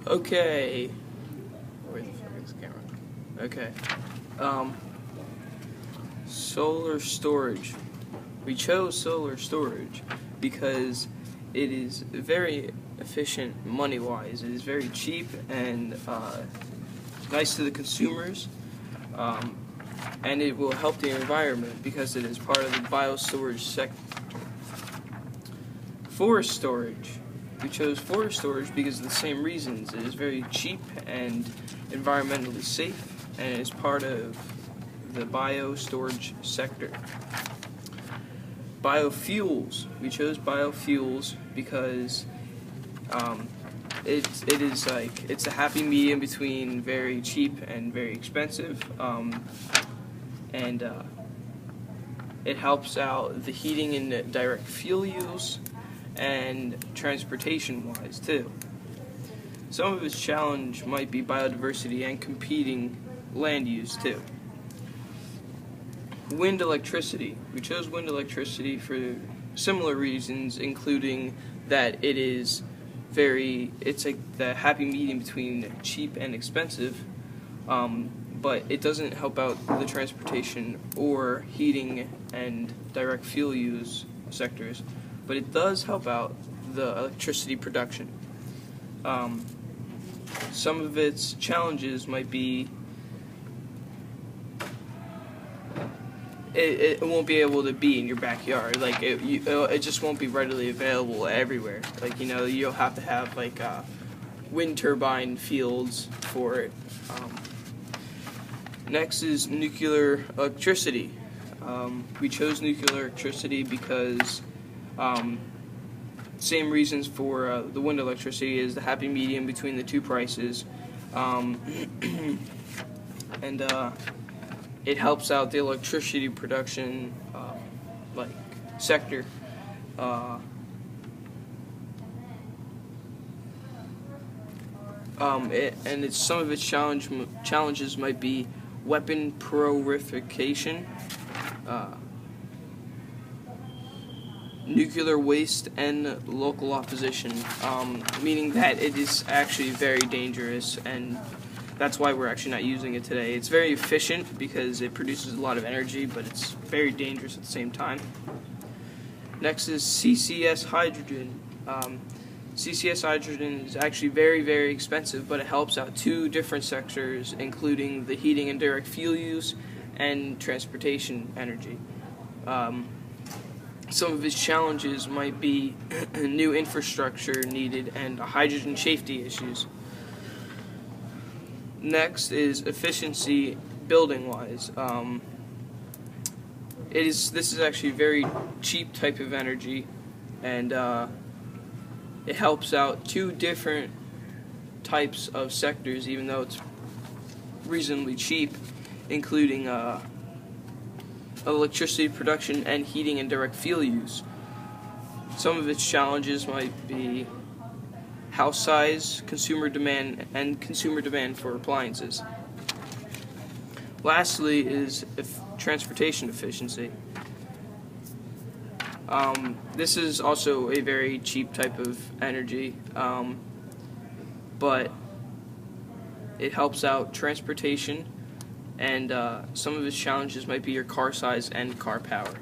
Okay. Where the fuck is the camera? Okay. Solar storage. We chose solar storage because it is very efficient money-wise. It is very cheap and nice to the consumers. And it will help the environment because it is part of the biostorage sector. Forest storage. We chose forest storage because of the same reasons. It is very cheap and environmentally safe, and it is part of the biostorage sector. Biofuels. We chose biofuels because it's a happy medium between very cheap and very expensive, and it helps out the heating and direct fuel use and transportation-wise too. Some of its challenge might be biodiversity and competing land use too. Wind electricity. We chose wind electricity for similar reasons, including that it's like the happy medium between cheap and expensive, but it doesn't help out the transportation or heating and direct fuel use sectors, but it does help out the electricity production. Some of its challenges might be it won't be able to be in your backyard. Like it just won't be readily available everywhere. Like, you know, you'll have to have like wind turbine fields for it. Next is nuclear electricity. We chose nuclear electricity because same reasons for the wind electricity is the happy medium between the two prices, and it helps out the electricity production sector. Some of its challenges might be weapon proliferation, nuclear waste, and local opposition, meaning that it is actually very dangerous, and that's why we're actually not using it today. It's very efficient because it produces a lot of energy, but it's very dangerous at the same time. Next is CCS hydrogen. CCS hydrogen is actually very, very expensive, but it helps out two different sectors, including the heating and direct fuel use and transportation energy. Some of its challenges might be new infrastructure needed and hydrogen safety issues. Next is efficiency building-wise. This is actually a very cheap type of energy, and it helps out two different types of sectors, even though it's reasonably cheap, including electricity production and heating and direct fuel use. Some of its challenges might be house size, consumer demand for appliances. Lastly is transportation efficiency. This is also a very cheap type of energy, but it helps out transportation, and some of its challenges might be your car size and car power.